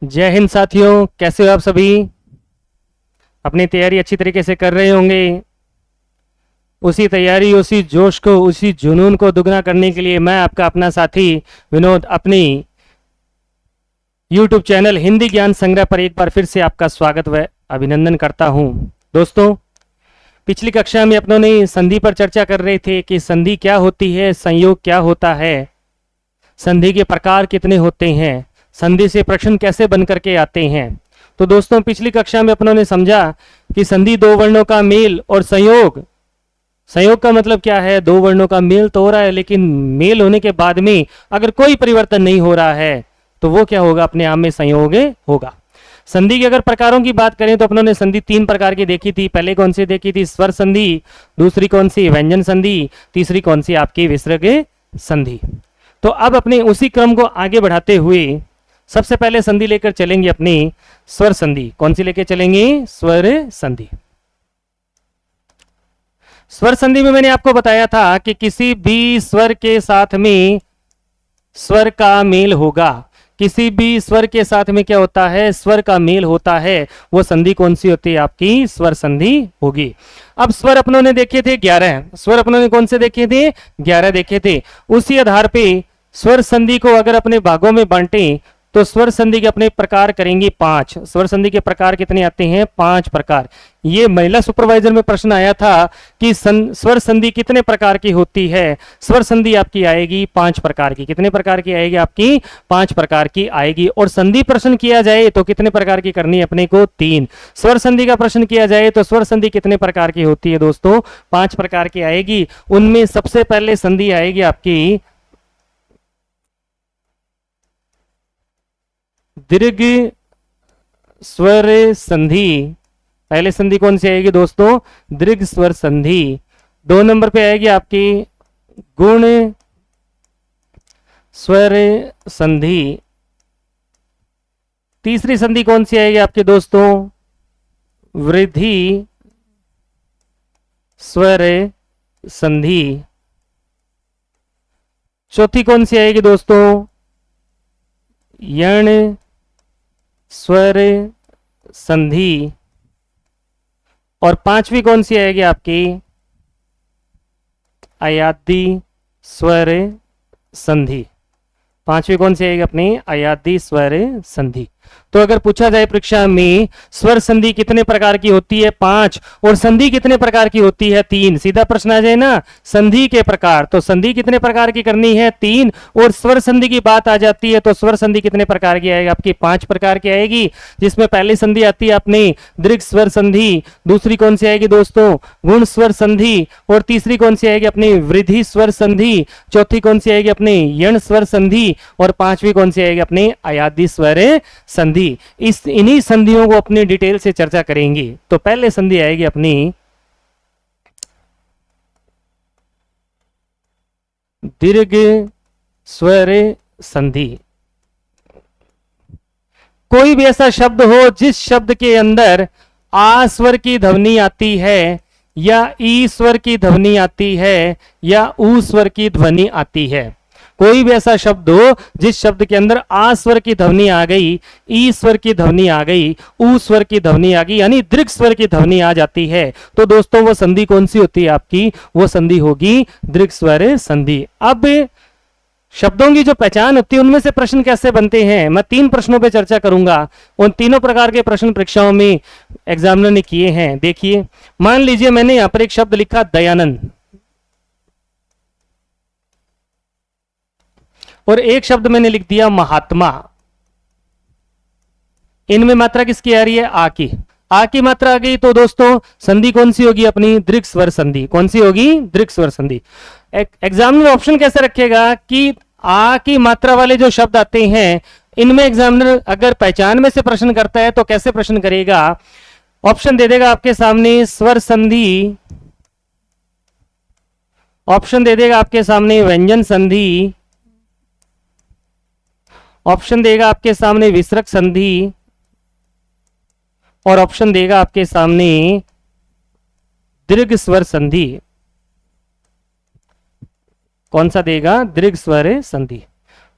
जय हिंद साथियों, कैसे हो आप सभी। अपनी तैयारी अच्छी तरीके से कर रहे होंगे। उसी तैयारी, उसी जोश को, उसी जुनून को दुगना करने के लिए मैं आपका अपना साथी विनोद अपनी YouTube चैनल हिंदी ज्ञान संग्रह पर एक बार फिर से आपका स्वागत व अभिनंदन करता हूं। दोस्तों, पिछली कक्षा में अपनों ने संधि पर चर्चा कर रहे थे कि संधि क्या होती है, संयोग क्या होता है, संधि के प्रकार कितने होते हैं, संधि से प्रश्न कैसे बन करके आते हैं। तो दोस्तों, पिछली कक्षा में अपनों ने समझा कि संधि दो वर्णों का मेल और संयोग। संयोग का मतलब क्या है? दो वर्णों का मेल तो हो रहा है, लेकिन मेल होने के बाद में अगर कोई परिवर्तन नहीं हो रहा है तो वो क्या होगा? अपने आप में संयोग होगा। संधि के अगर प्रकारों की बात करें तो अपनों ने संधि तीन प्रकार की देखी थी। पहले कौन सी देखी थी? स्वर संधि। दूसरी कौन सी? व्यंजन संधि। तीसरी कौन सी? आपकी विसर्ग संधि। तो अब अपने उसी क्रम को आगे बढ़ाते हुए सबसे पहले संधि लेकर चलेंगे अपनी स्वर संधि। कौन सी लेकर चलेंगे? स्वर संधि। स्वर संधि में मैंने आपको बताया था कि किसी भी स्वर के साथ में स्वर का मेल होगा। किसी भी स्वर के साथ में क्या होता है? स्वर का मेल होता है। वो संधि कौन सी होती है? आपकी स्वर संधि होगी। अब स्वर अपनों ने देखे थे 11। स्वर अपनों ने कौन से देखे थे? 11 देखे थे। उसी आधार पे स्वर संधि को अगर अपने भागों में बांटें तो स्वर संधि के अपने प्रकार करेंगे 5। स्वर संधि के प्रकार कितने आते हैं? 5 प्रकार। ये महिला सुपरवाइजर में प्रश्न आया था कि स्वर संधि कितने प्रकार की होती है। स्वर संधि आपकी आएगी 5 प्रकार की। कितने प्रकार की आएगी? आपकी 5 प्रकार की आएगी। और संधि प्रश्न किया जाए तो कितने प्रकार की करनी है अपने को? 3। स्वर संधि का प्रश्न किया जाए तो स्वर संधि कितने प्रकार की होती है दोस्तों? 5 प्रकार की आएगी। उनमें सबसे पहले संधि आएगी आपकी दीर्घ स्वर संधि। पहले संधि कौन सी आएगी दोस्तों? दीर्घ स्वर संधि। 2 नंबर पे आएगी आपकी गुण स्वर संधि। तीसरी संधि कौन सी आएगी आपकी दोस्तों? वृद्धि स्वर संधि। चौथी कौन सी आएगी दोस्तों? यण स्वर संधि। और 5वीं कौन सी आएगी आपकी? अयादी स्वर संधि। 5वीं कौन सी आएगी अपनी? अयादी स्वर संधि। तो अगर पूछा जाए परीक्षा में स्वर संधि कितने प्रकार की होती है? 5। और संधि कितने प्रकार की होती है? 3। सीधा प्रश्न आ जाए ना, संधि के प्रकार। तो संधि कितने प्रकार की करनी है? 3। और स्वर संधि की बात आ जाती है तो स्वर संधि कितने प्रकार की आएगी? आपकी 5 प्रकार की आएगी, जिसमें पहली संधि आती है अपनी दीर्घ स्वर संधि। दूसरी कौन सी आएगी दोस्तों? गुण स्वर संधि। और तीसरी कौन सी आएगी अपनी? वृद्धि स्वर संधि। चौथी कौन सी आएगी अपनी? यण स्वर संधि। और 5वीं कौन सी आएगी अपनी? अयादी स्वर संधि। इन्हीं संधियों को अपनी डिटेल से चर्चा करेंगे। तो पहले संधि आएगी अपनी दीर्घ स्वर संधि। कोई भी ऐसा शब्द हो जिस शब्द के अंदर आ स्वर की ध्वनि आती है या ई स्वर की ध्वनि आती है या ऊ स्वर की ध्वनि आती है। कोई भी ऐसा शब्द हो जिस शब्द के अंदर आ स्वर की ध्वनि आ गई, ई स्वर की ध्वनि आ गई, ऊ स्वर की ध्वनि आ गई, यानी दीर्घ स्वर की ध्वनि आ जाती है, तो दोस्तों वो संधि कौन सी होती है आपकी? वो संधि होगी दीर्घ स्वर संधि। अब शब्दों की जो पहचान होती है उनमें से प्रश्न कैसे बनते हैं, मैं 3 प्रश्नों पे चर्चा करूंगा। उन तीनों प्रकार के प्रश्न परीक्षाओं में एग्जामिनर ने किए हैं। देखिए, मान लीजिए मैंने यहां पर एक शब्द लिखा दयानंद, और एक शब्द मैंने लिख दिया महात्मा। इनमें मात्रा किसकी आ रही है? आ की। आ की मात्रा आ गई तो दोस्तों संधि कौन सी होगी अपनी? दीर्घ स्वर संधि। कौन सी होगी? दीर्घ स्वर संधि। एग्जामिनर ऑप्शन कैसे रखेगा कि आ की मात्रा वाले जो शब्द आते हैं इनमें एग्जामिनर अगर पहचान में से प्रश्न करता है तो कैसे प्रश्न करेगा? ऑप्शन दे देगा आपके सामने स्वर संधि, ऑप्शन दे देगा आपके सामने व्यंजन संधि, ऑप्शन देगा आपके सामने विसर्ग संधि, और ऑप्शन देगा आपके सामने दीर्घ स्वर संधि। कौन सा देगा? दीर्घ स्वर संधि।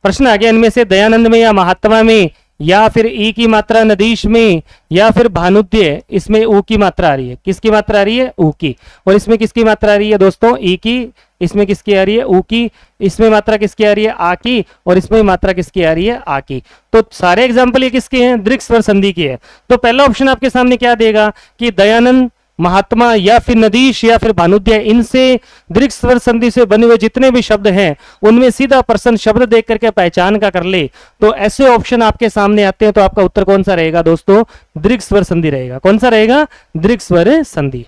प्रश्न आ गया इनमें से दयानंद में या महात्मा में या फिर ई की मात्रा नदीश में, या फिर भानुद्य, इसमें ऊ की मात्रा आ रही है। किसकी मात्रा आ रही है? ऊ की। और इसमें किसकी मात्रा आ रही है दोस्तों? ई की। इसमें किसकी आ रही है? ऊ की। इसमें मात्रा किसकी आ रही है? आ की। और इसमें मात्रा किसकी आ रही है? आ की। तो सारे एग्जाम्पल ये किसके हैं? दीर्घ स्वर संधि के है। तो पहला ऑप्शन आपके सामने क्या देगा कि दयानंद, महात्मा, या फिर नदीश, या फिर भानुद्य, इनसे दीर्घ स्वर संधि से बने हुए जितने भी शब्द हैं उनमें सीधा पर्सन शब्द देख करके पहचान का कर ले, तो ऐसे ऑप्शन आपके सामने आते हैं। तो आपका उत्तर कौन सा रहेगा दोस्तों? दीर्घ स्वर संधि रहेगा। कौन सा रहेगा? दीर्घ स्वर संधि।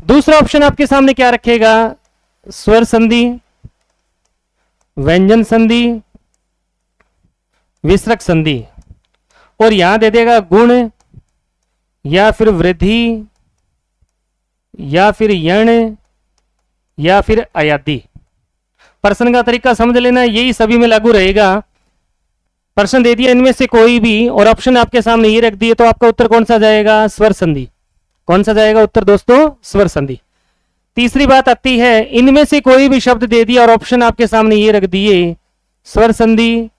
दूसरा ऑप्शन आपके सामने क्या रखेगा? स्वर संधि, व्यंजन संधि, विसर्ग संधि, और यहां दे देगा गुण, या फिर वृद्धि, या फिर यण, या फिर अयादि। प्रश्न का तरीका समझ लेना, यही सभी में लागू रहेगा। प्रश्न दे दिया इनमें से कोई भी और ऑप्शन आपके सामने ये रख दिए, तो आपका उत्तर कौन सा जाएगा? स्वर संधि। कौन सा जाएगा उत्तर दोस्तों? स्वर संधि। तीसरी बात आती है, इनमें से कोई भी शब्द दे दिया और ऑप्शन आपके सामने ये रख दिए, स्वर संधि,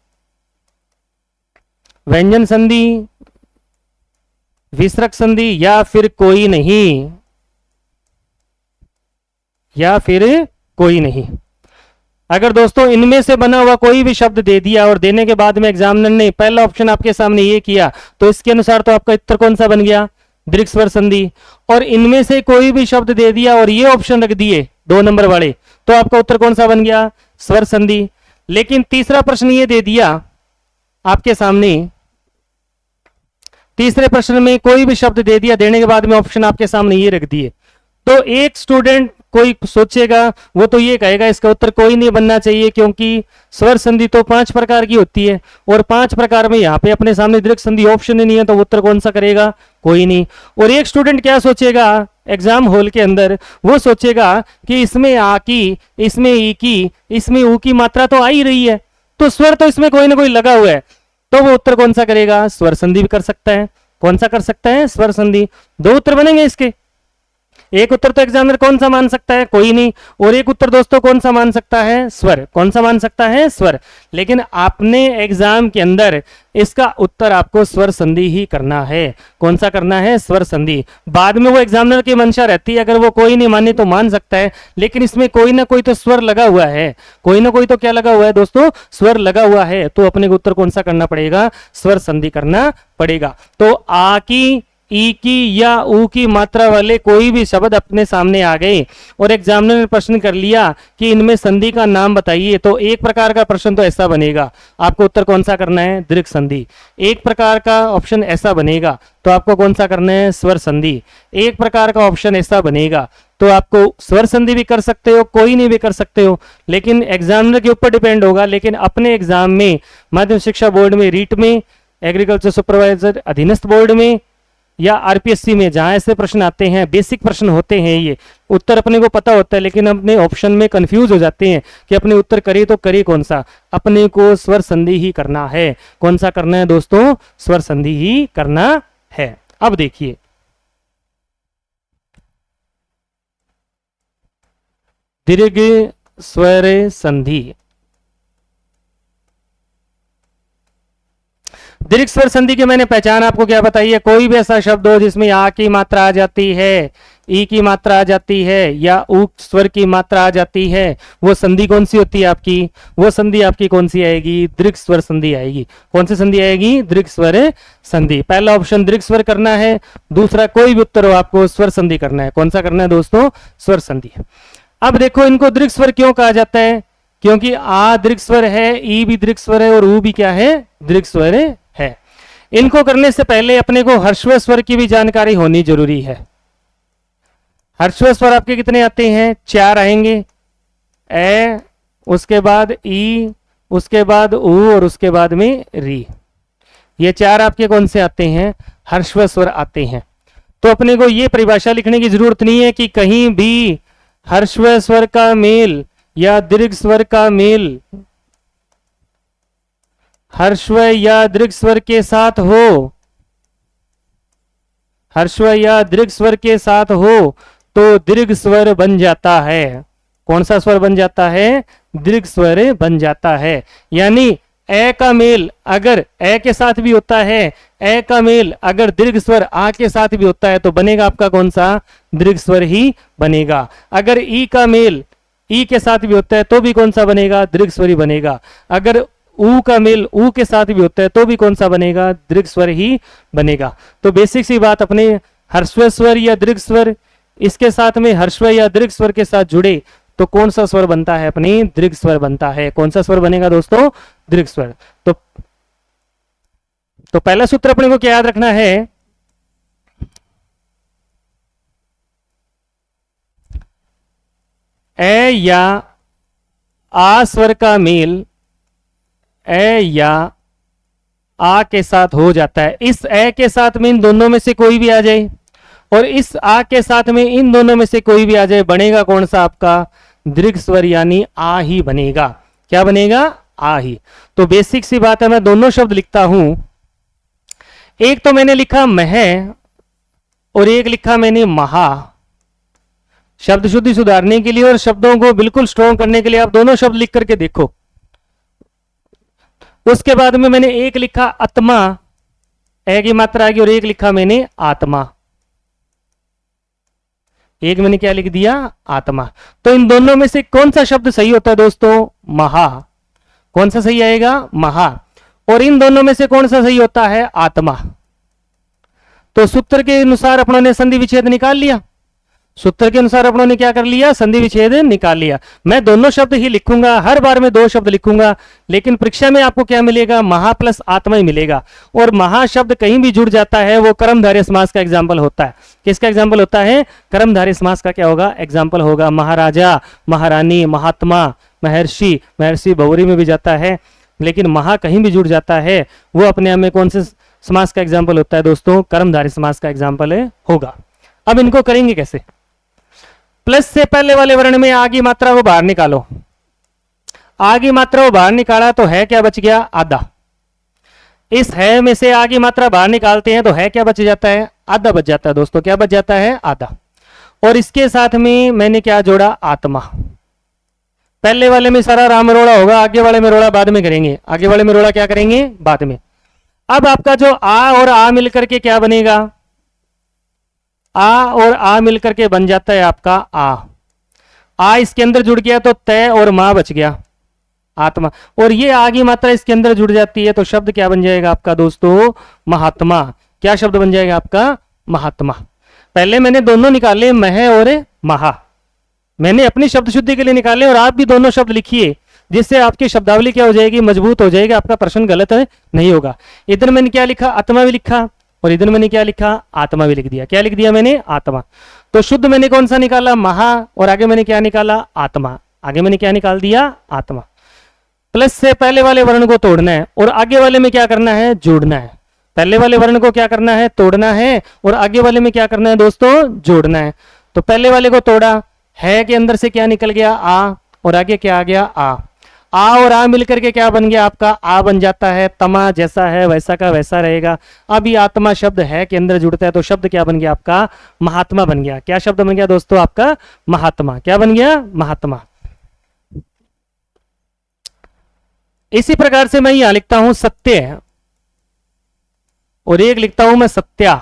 व्यंजन संधि, विसर्ग संधि, या फिर कोई नहीं, या फिर कोई नहीं। अगर दोस्तों इनमें से बना हुआ कोई भी शब्द दे दिया और देने के बाद में एग्जामिनर ने पहला ऑप्शन आपके सामने ये किया, तो इसके अनुसार तो आपका उत्तर कौन सा बन गया? दीर्घ स्वर संधि। और इनमें से कोई भी शब्द दे दिया और ये ऑप्शन रख दिए 2 नंबर वाले, तो आपका उत्तर कौन सा बन गया? स्वर संधि। लेकिन तीसरा प्रश्न ये दे दिया आपके सामने, तीसरे प्रश्न में कोई भी शब्द दे दिया, देने के बाद में ऑप्शन आपके सामने ये रख दिए, तो एक स्टूडेंट कोई सोचेगा, वो तो ये कहेगा इसका उत्तर कोई नहीं बनना चाहिए, क्योंकि स्वर संधि तो 5 प्रकार की होती है और 5 प्रकार में यहाँ पे अपने सामने दीर्घ संधि ऑप्शन ही नहीं है, तो उत्तर कौन सा करेगा? कोई नहीं। और एक स्टूडेंट क्या सोचेगा एग्जाम हॉल के अंदर? वो सोचेगा कि इसमें आ की, इसमें ई की, इसमें ऊ की मात्रा तो आ ही रही है, तो स्वर तो इसमें कोई ना कोई लगा हुआ है, तो वो उत्तर कौन सा करेगा? स्वर संधि भी कर सकता है। कौन सा कर सकता है? स्वर संधि। 2 उत्तर बनेंगे इसके। एक उत्तर तो एग्जामिनर कौन सा मान सकता है? कोई नहीं। और एक उत्तर दोस्तों कौन सा मान सकता है? स्वर। कौन सा मान सकता है? स्वर। लेकिन आपने एग्जाम के अंदर इसका उत्तर आपको स्वर संधि ही करना है। कौन सा करना है? स्वर संधि। बाद में वो एग्जामिनर की मंशा रहती है, अगर वो कोई नहीं माने तो मान सकता है, लेकिन इसमें कोई ना कोई तो स्वर लगा हुआ है। कोई ना कोई तो क्या लगा हुआ है दोस्तों? स्वर लगा हुआ है। तो अपने को उत्तर कौन सा करना पड़ेगा? स्वर संधि करना पड़ेगा। तो आ की, ई की या ऊ की मात्रा वाले कोई भी शब्द अपने सामने आ गए और एग्जामिनर ने प्रश्न कर लिया कि इनमें संधि का नाम बताइए, तो एक प्रकार का प्रश्न तो ऐसा बनेगा, आपको उत्तर कौन सा करना है? दीर्घ संधि। एक प्रकार का ऑप्शन ऐसा बनेगा, तो आपको कौन सा करना है? स्वर संधि। एक प्रकार का ऑप्शन ऐसा बनेगा, तो आपको स्वर संधि भी कर सकते हो, कोई नहीं भी कर सकते हो, लेकिन एग्जामिनर के ऊपर डिपेंड होगा। लेकिन अपने एग्जाम में, माध्यमिक शिक्षा बोर्ड में, रीट में, एग्रीकल्चर सुपरवाइजर अधीनस्थ बोर्ड में या आरपीएससी में, जहां ऐसे प्रश्न आते हैं, बेसिक प्रश्न होते हैं, ये उत्तर अपने को पता होता है, लेकिन अपने ऑप्शन में कंफ्यूज हो जाते हैं कि अपने उत्तर करें तो करें कौन सा। अपने को स्वर संधि ही करना है। कौन सा करना है दोस्तों? स्वर संधि ही करना है। अब देखिए, दीर्घ स्वर संधि। दीर्घ स्वर संधि की मैंने पहचान आपको क्या बताई है? कोई भी ऐसा शब्द हो जिसमें आ की मात्रा आ जाती है, ई की मात्रा आ जाती है या ऊ स्वर की मात्रा आ जाती है, वो संधि कौन सी होती है आपकी? वो संधि आपकी कौन सी आएगी? दीर्घ स्वर संधि आएगी। कौन सी संधि आएगी? दीर्घ स्वर संधि। पहला ऑप्शन दीर्घ स्वर करना है, दूसरा कोई भी उत्तर हो आपको स्वर संधि करना है। कौन सा करना है दोस्तों? स्वर संधि। अब देखो, इनको दीर्घ स्वर क्यों कहा जाता है? क्योंकि आ दीर्घ स्वर है, ई भी दीर्घ स्वर है और ऊ भी क्या है? दीर्घ स्वर है। इनको करने से पहले अपने को ह्रस्व स्वर की भी जानकारी होनी जरूरी है। ह्रस्व स्वर आपके कितने आते हैं? 4 आएंगे। ए, उसके बाद ई, उसके बाद ऊ और उसके बाद में री। ये 4 आपके कौन से आते हैं? ह्रस्व स्वर आते हैं। तो अपने को ये परिभाषा लिखने की जरूरत नहीं है कि कहीं भी ह्रस्व स्वर का मेल या दीर्घ स्वर का मेल ह्रस्व या दीर्घ स्वर के साथ हो, ह्रस्व या दीर्घ स्वर के साथ हो तो दीर्घ स्वर बन जाता है। कौन सा स्वर बन जाता है? दीर्घ स्वर बन जाता है। यानी ए का मेल अगर ए के साथ भी होता है, ए का मेल अगर दीर्घ स्वर आ के साथ भी होता है तो बनेगा आपका कौन सा? दीर्घ स्वर ही बनेगा। अगर ई का मेल ई के साथ भी होता है तो भी कौन सा बनेगा? दीर्घ स्वर ही बनेगा। अगर ऊ का मेल ऊ के साथ भी होता है तो भी कौन सा बनेगा? दीर्घ स्वर ही बनेगा। तो बेसिक सी बात, अपने ह्रस्व स्वर या दीर्घ स्वर इसके साथ में ह्रस्व या दीर्घ स्वर के साथ जुड़े तो कौन सा स्वर बनता है? अपनी दीर्घ स्वर बनता है। कौन सा स्वर बनेगा दोस्तों? दीर्घ स्वर। तो पहला सूत्र अपने को क्या याद रखना है? ए या आ स्वर का मेल ए या आ के साथ हो जाता है। इस ए के साथ में इन दोनों में से कोई भी आ जाए और इस आ के साथ में इन दोनों में से कोई भी आ जाए, बनेगा कौन सा? आपका दीर्घ स्वर यानी आ ही बनेगा। क्या बनेगा? आ ही। तो बेसिक सी बात है, मैं दोनों शब्द लिखता हूं। एक तो मैंने लिखा मह और एक लिखा मैंने महा। शब्द शुद्धि सुधारने के लिए और शब्दों को बिल्कुल स्ट्रॉन्ग करने के लिए आप दोनों शब्द लिख करके देखो। उसके बाद में मैंने एक लिखा आत्मा, ए की मात्रा आ गई, और एक लिखा मैंने आत्मा। एक मैंने क्या लिख दिया? आत्मा। तो इन दोनों में से कौन सा शब्द सही होता है दोस्तों? महा। कौन सा सही आएगा? महा। और इन दोनों में से कौन सा सही होता है? आत्मा। तो सूत्र के अनुसार अपनों ने संधि विच्छेद निकाल लिया। सूत्र के अनुसार अपनों ने क्या कर लिया? संधि विच्छेद निकाल लिया। मैं दोनों शब्द ही लिखूंगा, हर बार में दो शब्द लिखूंगा, लेकिन परीक्षा में आपको क्या मिलेगा? महा प्लस आत्मा ही मिलेगा। और महा शब्द कहीं भी जुड़ जाता है वो कर्मधारय समास का एग्जाम्पल होता है। किसका एग्जाम्पल होता है? कर्मधारय समास का क्या होगा? एग्जाम्पल होगा। महाराजा, महारानी, महात्मा, महर्षि, महर्षि बहुरी में भी जाता है, लेकिन महा कहीं भी जुड़ जाता है वो अपने आप में कौन से समास का एग्जाम्पल होता है दोस्तों? कर्मधारय समास का एग्जाम्पल होगा। अब इनको करेंगे कैसे? प्लस से पहले वाले वर्ण में आ की मात्रा को बाहर निकालो। आ की मात्रा को बाहर निकाला तो है क्या बच गया? आधा। इस है में से आ की मात्रा बाहर निकालते हैं तो है क्या बच जाता है? आधा बच जाता है दोस्तों। क्या बच जाता है? आधा। और इसके साथ में मैंने क्या जोड़ा? आत्मा। पहले वाले में सारा राम रोड़ा होगा, आगे वाले में रोड़ा बाद में करेंगे। आगे वाले में रोड़ा क्या करेंगे? बाद में। अब आपका जो आ और आ मिलकर के क्या बनेगा? आ और आ मिलकर के बन जाता है आपका आ इसके अंदर जुड़ गया तो तय और मां बच गया, आत्मा। और ये आ की मात्रा इसके अंदर जुड़ जाती है तो शब्द क्या बन जाएगा आपका दोस्तों? महात्मा। क्या शब्द बन जाएगा आपका? महात्मा। पहले मैंने दोनों निकाले, मह और महा। मैंने अपनी शब्द शुद्धि के लिए निकाले और आप भी दोनों शब्द लिखिए, जिससे आपकी शब्दावली क्या हो जाएगी? मजबूत हो जाएगी। आपका प्रश्न गलत नहीं होगा। इधर मैंने क्या लिखा? आत्मा भी लिखा, और इधर मैंने क्या लिखा? आत्मा भी लिख दिया। क्या लिख दिया मैंने? आत्मा। तो शुद्ध मैंने कौन सा निकाला? महा। और आगे मैंने क्या निकाला? आत्मा। आगे मैंने क्या निकाल दिया? आत्मा। प्लस से पहले वाले वर्ण को तोड़ना है और आगे वाले में क्या करना है? जोड़ना है। पहले वाले वर्ण को क्या करना है? तोड़ना है, और आगे वाले में क्या करना है दोस्तों? जोड़ना है। तो पहले वाले को तोड़ा, है के अंदर से क्या निकल गया? आ, और आगे क्या आ गया? आ और आ मिलकर के क्या बन गया आपका? आ बन जाता है। तमा जैसा है वैसा का वैसा रहेगा। अब ये आत्मा शब्द है के अंदर जुड़ता है तो शब्द क्या बन गया आपका? महात्मा बन गया। क्या शब्द बन गया दोस्तों आपका? महात्मा। क्या बन गया? महात्मा। इसी प्रकार से मैं यहां लिखता हूं सत्य, और एक लिखता हूं मैं सत्या,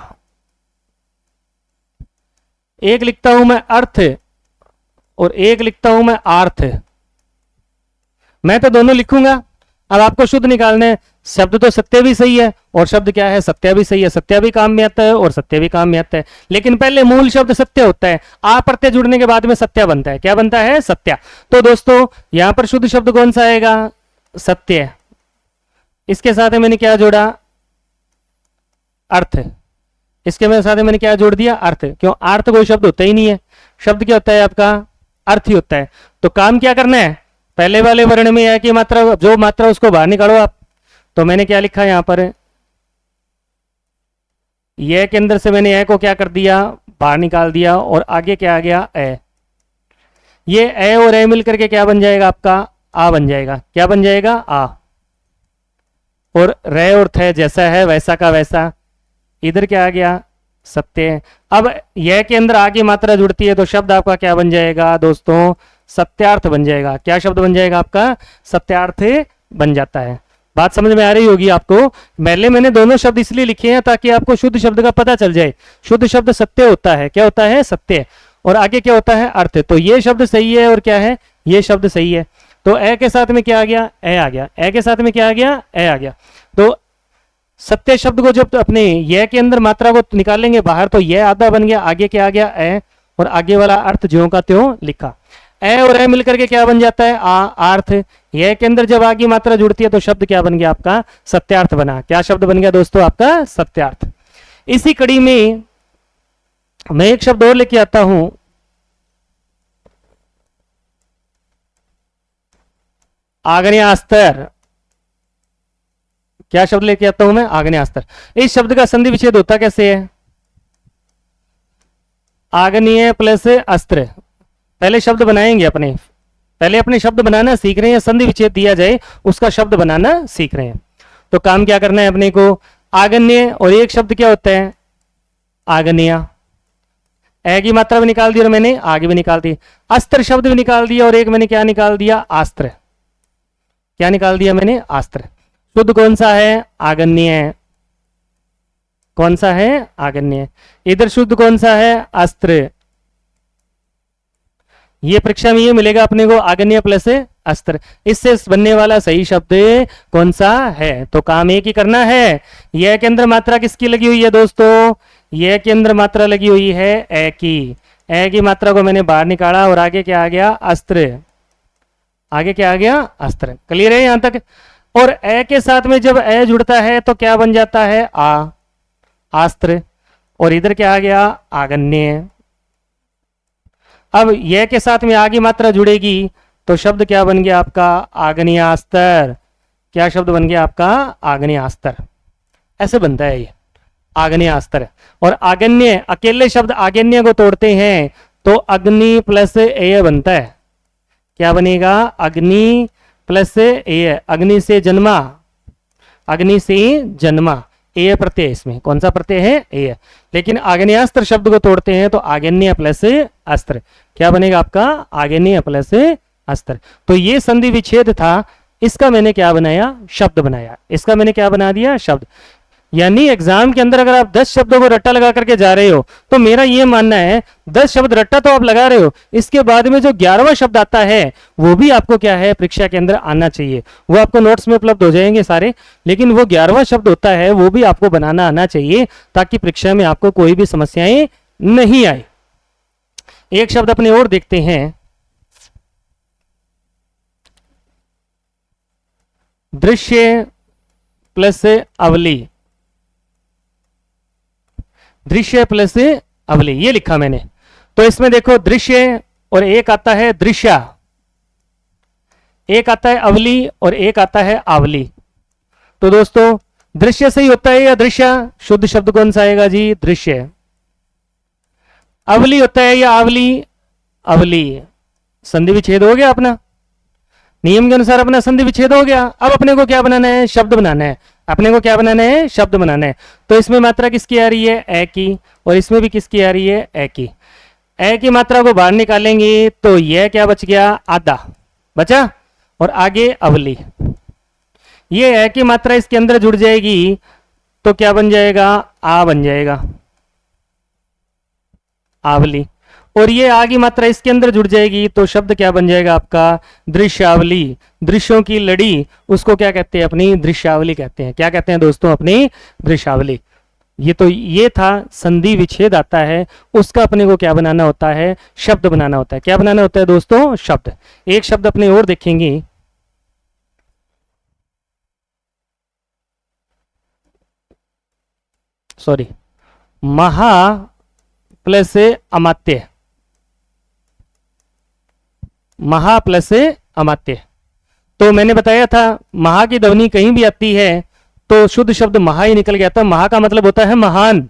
एक लिखता हूं मैं अर्थ, और एक लिखता हूं मैं आर्थ। मैं तो दोनों लिखूंगा। अब आपको शुद्ध निकालना है। शब्द तो सत्य भी सही है और शब्द क्या है? सत्या भी सही है। सत्या भी काम में आता है और सत्य भी काम में आता है, लेकिन पहले मूल शब्द सत्य होता है। आ प्रत्यय जुड़ने के बाद में सत्या बनता है। क्या बनता है? सत्या। तो दोस्तों यहां पर शुद्ध शब्द कौन सा आएगा? सत्य। इसके साथ मैंने क्या जोड़ा? अर्थ। इसके साथ मैंने क्या जोड़ दिया? अर्थ। क्यों? अर्थ कोई शब्द होता ही नहीं है। शब्द क्या होता है आपका? अर्थ ही होता है। तो काम क्या करना है? पहले वाले वर्ण में है कि मात्रा, जो मात्रा उसको बाहर निकालो आप। तो मैंने क्या लिखा यहां पर? यह के अंदर से मैंने ए को क्या कर दिया? बाहर निकाल दिया, और आगे क्या आ गया? ए। ये ए और ए मिलकर के क्या बन जाएगा आपका? आ बन जाएगा। क्या बन जाएगा? आ। और रे और थे जैसा है वैसा का वैसा। इधर क्या आ गया? सत्य। अब यह के अंदर आगे मात्रा जुड़ती है तो शब्द आपका क्या बन जाएगा दोस्तों? सत्यार्थ बन जाएगा। क्या शब्द बन जाएगा आपका? सत्यार्थ बन जाता है। बात समझ में आ रही होगी आपको। पहले मैंने दोनों शब्द इसलिए लिखे हैं ताकि आपको शुद्ध शब्द का पता चल जाए। शुद्ध शब्द सत्य होता है, क्या होता है? सत्य। और आगे क्या होता है? अर्थ। तो ये शब्द सही है और क्या है? ये शब्द सही है। तो ए के साथ में क्या आ गया? ए आ गया। ए के साथ में क्या आ गया? ए आ गया। तो सत्य शब्द को जब अपने ये के अंदर मात्रा को निकालेंगे बाहर, तो ये आधा बन गया, आगे क्या आ गया? ए, और आगे वाला अर्थ ज्यों का त्यों लिखा। ए और ए मिलकर के क्या बन जाता है? अर्थ। ये के अंदर जब आगे मात्रा जुड़ती है तो शब्द क्या बन गया आपका? सत्यार्थ बना। क्या शब्द बन गया दोस्तों? आपका सत्यार्थ। इसी कड़ी में मैं एक शब्द और लेके आता हूं, आग्नेयास्त्र। क्या शब्द लेके आता हूं मैं? आग्नेयास्त्र। इस शब्द का संधि विच्छेद होता कैसे है? आग्नेय प्लस अस्त्र। पहले शब्द बनाएंगे अपने, पहले अपने शब्द बनाना सीख रहे हैं। संधि विच्छेद दिया जाए उसका शब्द बनाना सीख रहे हैं। तो काम क्या करना है अपने को? आग्नेय और एक शब्द क्या होता है? आग्नेय। ए की मात्रा भी निकाल दी और मैंने आगे भी निकाल दी। अस्त्र शब्द भी निकाल दिया और एक मैंने क्या निकाल दिया? अस्त्र। क्या निकाल दिया मैंने? अस्त्र। शुद्ध कौन सा है? आग्नेय। कौन सा है? आग्नेय। इधर शुद्ध कौन सा है? अस्त्र। ये परीक्षा में ये मिलेगा अपने को, आग्नेय प्लस अस्त्र। इससे बनने वाला सही शब्द कौन सा है? तो काम एक ही करना है। यह के अंदर मात्रा किसकी लगी हुई है दोस्तों? यह के अंदर मात्रा लगी हुई है ए की। ए की मात्रा को मैंने बाहर निकाला और आगे क्या आ गया? अस्त्र। आगे क्या आ गया? अस्त्र। क्लियर है यहां तक? और ए के साथ में जब ए जुड़ता है तो क्या बन जाता है? अस्त्र। और इधर क्या आ गया? आग्नेय। अब यह के साथ में आगे मात्रा जुड़ेगी तो शब्द क्या बन गया आपका? आग्नेयास्त्र। क्या शब्द बन गया आपका? आग्नेयास्त्र। ऐसे बनता है ये, आग्नेयास्त्र। और आग्नेय, अकेले शब्द आग्नेय को तोड़ते हैं तो अग्नि प्लस ए बनता है। क्या बनेगा? अग्नि प्लस ए। अग्नि से जन्मा, अग्नि से जन्मा। ए प्रत्यय, इसमें कौन सा प्रत्यय है? ए। लेकिन आग्नेयास्त्र शब्द को तोड़ते हैं तो आग्नेय प्लस अस्त्र। क्या बनेगा आपका? आग्नेय प्लस अस्त्र। तो ये संधि विच्छेद था, इसका मैंने क्या बनाया? शब्द बनाया। इसका मैंने क्या बना दिया? शब्द। यानी एग्जाम के अंदर अगर आप 10 शब्दों को रट्टा लगा करके जा रहे हो तो मेरा ये मानना है 10 शब्द रट्टा तो आप लगा रहे हो, इसके बाद में जो 11वां शब्द आता है वो भी आपको क्या है? परीक्षा के अंदर आना चाहिए। वो आपको नोट्स में उपलब्ध हो जाएंगे सारे, लेकिन वो 11वां शब्द होता है वो भी आपको बनाना आना चाहिए ताकि परीक्षा में आपको कोई भी समस्याएं नहीं आए। एक शब्द अपने और देखते हैं, दृश्य प्लस अवली। दृश्य प्लस अवली, ये लिखा मैंने। तो इसमें देखो दृश्य और एक आता है दृश्या, एक आता है अवली और एक आता है आवली। तो दोस्तों दृश्य सही होता है या दृश्य? शुद्ध शब्द कौन सा आएगा जी? दृश्य। अवली होता है या आवली? अवली। संधि विच्छेद हो गया अपना, नियम के अनुसार अपना संधि विच्छेद हो गया। अब अपने को क्या बनाना है? शब्द बनाना है। अपने को क्या बनाना है? शब्द बनाना है। तो इसमें मात्रा किसकी आ रही है? ए की। और इसमें भी किसकी आ रही है? ए की। ए की मात्रा को बाहर निकालेंगे तो यह क्या बच गया? आधा बचा। और आगे अवली। ये ए की मात्रा इसके अंदर जुड़ जाएगी तो क्या बन जाएगा? आ बन जाएगा, आवली। और ये आगे मात्रा इसके अंदर जुड़ जाएगी तो शब्द क्या बन जाएगा आपका? दृश्यावली। दृश्यों की लड़ी, उसको क्या कहते हैं? अपनी दृश्यावली कहते हैं। क्या कहते हैं दोस्तों? अपनी दृश्यावली। ये तो ये था संधि विच्छेद आता है, उसका अपने को क्या बनाना होता है? शब्द बनाना होता है। क्या बनाना होता है दोस्तों? शब्द। एक शब्द अपने और देखेंगे, सॉरी, महा प्लस अमात्य। महा प्लस अमात्य। तो मैंने बताया था महा की ध्वनि कहीं भी आती है तो शुद्ध शब्द महा ही निकल गया था। महा का मतलब होता है महान।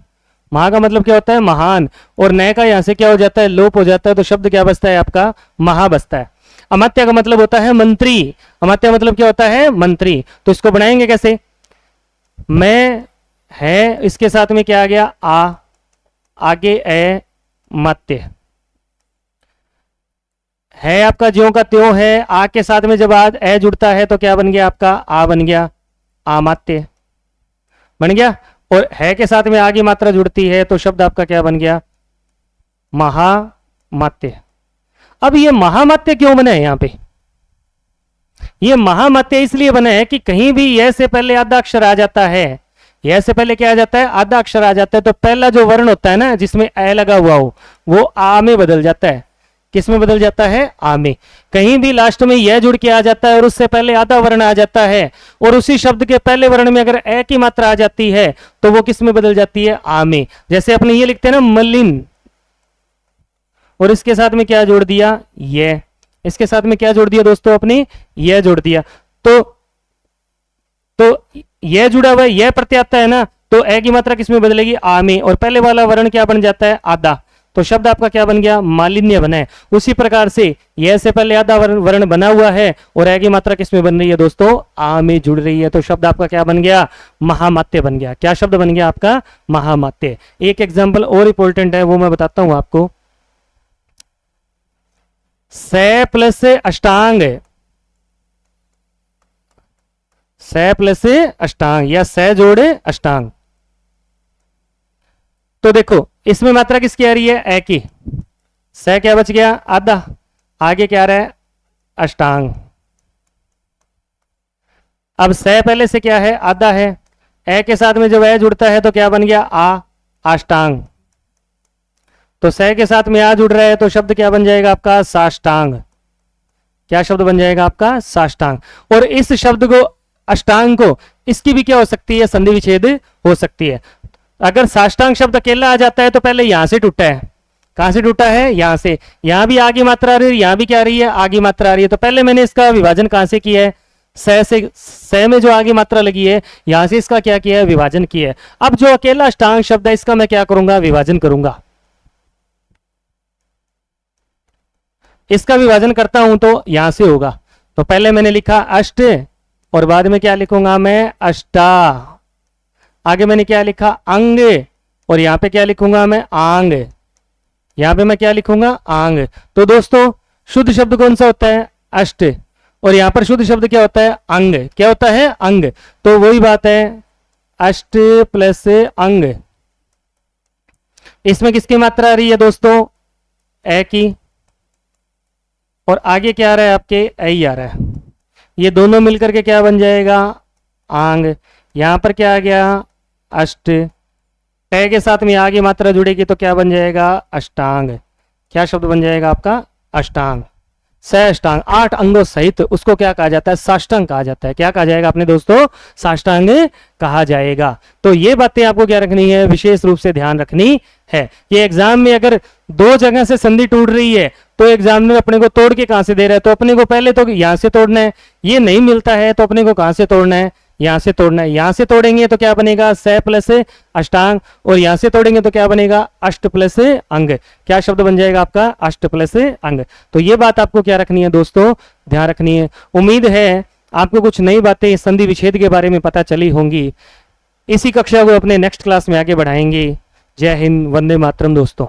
महा का मतलब क्या होता है? महान। और नय का यहां से क्या हो जाता है? लोप हो जाता है। तो शब्द क्या बचता है आपका? महा बचता है। अमात्य का मतलब होता है मंत्री। अमात्य मतलब क्या होता है? मंत्री। तो इसको बनाएंगे कैसे? मैं है, इसके साथ में क्या आ गया? आ, आगे ए मात्य है आपका ज्यों का त्यों है। आ के साथ में जब आज ए जुड़ता है तो क्या बन गया आपका? आ बन गया। आमात्य बन गया, और है के साथ में आगे मात्रा जुड़ती है तो शब्द आपका क्या बन गया, महामात्य। अब ये महामात्य क्यों बना है? यहां पे ये महामात्य इसलिए बना है कि कहीं भी यह से पहले आधा अक्षर आ जाता है, यह से पहले क्या आ जाता है, आधा अक्षर आ जाता है, तो पहला जो वर्ण होता है ना जिसमें ए लगा हुआ हो वो आ में बदल जाता है। किस में बदल जाता है? आ में। कहीं भी लास्ट में यह जुड़ के आ जाता है और उससे पहले आधा वर्ण आ जाता है, और उसी शब्द के पहले वर्ण में अगर ए की मात्रा आ जाती है तो वो किस में बदल जाती है? आ में। जैसे अपने ये लिखते हैं ना मलिन, और इसके साथ में क्या जोड़ दिया? ये। इसके साथ में क्या जोड़ दिया दोस्तों? अपने यह जोड़ दिया। तो यह जुड़ा हुआ है, यह प्रत्यय आता है ना, तो ए की मात्रा किस में बदलेगी? आ में, और पहले वाला वर्ण क्या बन जाता है? आधा। तो शब्द आपका क्या बन गया? मालिन्य बना है। उसी प्रकार से यह से पहले आधा वर्ण बना हुआ है और ए की मात्रा किस में बन रही है दोस्तों? आ में जुड़ रही है, तो शब्द आपका क्या बन गया? महामात्य बन गया। क्या शब्द बन गया आपका? महामात्य। एक एग्जाम्पल और इंपॉर्टेंट है, वो मैं बताता हूं आपको। से प्लस अष्टांग, से प्लस अष्टांग या से जोड़े अष्टांग, तो देखो इसमें मात्रा किसकी आ रही है? ए की। से क्या बच गया? आधा। आगे क्या आ रहा है? अष्टांग। अब से पहले से क्या है? आधा है। ए के साथ में जब ए जुड़ता है तो क्या बन गया? आ, अष्टांग। तो से के साथ में आ जुड़ रहा है तो शब्द क्या बन जाएगा आपका? साष्टांग। क्या शब्द बन जाएगा आपका? साष्टांग। और इस शब्द को, अष्टांग को, इसकी भी क्या हो सकती है? संधि विच्छेद हो सकती है। अगर साष्टांग शब्द अकेला आ जाता है तो पहले यहां से टूटा है। कहां से टूटा है? यहां से। यहां भी आगे मात्रा आ रही है, यहां भी क्या आ रही है? आगे मात्रा आ रही है। तो पहले मैंने इसका विभाजन कहां से किया है? से में जो आगे मात्रा लगी है यहां से इसका क्या किया है? विभाजन किया है। अब जो अकेला अष्टांग शब्द है इसका मैं क्या करूंगा? विभाजन करूंगा। इसका विभाजन करता हूं तो यहां से होगा। तो पहले मैंने लिखा अष्ट, और बाद में क्या लिखूंगा मैं? अष्टा। आगे मैंने क्या लिखा? अंग, और यहां पे क्या लिखूंगा मैं? आंग। यहां पे मैं क्या लिखूंगा? आंग। तो दोस्तों शुद्ध शब्द कौन सा होता है? अष्ट, और यहां पर शुद्ध शब्द क्या होता है? अंग। क्या होता है? अंग। तो वही बात है, अष्ट प्लस अंग। इसमें किसकी मात्रा आ रही है दोस्तों? ए की, और आगे क्या आ रहा है आपके? ऐ आ रहा है। ये दोनों मिलकर के क्या बन जाएगा? आंग। यहां पर क्या आ गया? अष्ट। टे के साथ में आगे मात्रा जुड़ेगी तो क्या बन जाएगा? अष्टांग। क्या शब्द बन जाएगा आपका? अष्टांग। अष्टांग, 8 अंगों सहित उसको क्या कहा जाता है? साष्टांग कहा जाता है। क्या कहा जाएगा अपने दोस्तों? साष्टांग कहा जाएगा। तो ये बातें आपको क्या रखनी है? विशेष रूप से ध्यान रखनी है कि एग्जाम में अगर दो जगह से संधि टूट रही है तो एग्जामिनर अपने को तोड़ के कहां से दे रहा है? तो अपने को पहले तो यहां से तोड़ना है। ये नहीं मिलता है तो अपने को कहां से तोड़ना है? यहां से तोड़ना है। यहां से तोड़ेंगे तो क्या बनेगा? से प्लस अष्टांग, और यहां से तोड़ेंगे तो क्या बनेगा? अष्ट प्लस अंग। क्या शब्द बन जाएगा आपका? अष्ट प्लस अंग। तो ये बात आपको क्या रखनी है दोस्तों? ध्यान रखनी है। उम्मीद है आपको कुछ नई बातें संधि विच्छेद के बारे में पता चली होंगी। इसी कक्षा को अपने नेक्स्ट क्लास में आगे बढ़ाएंगे। जय हिंद, वंदे मातरम दोस्तों।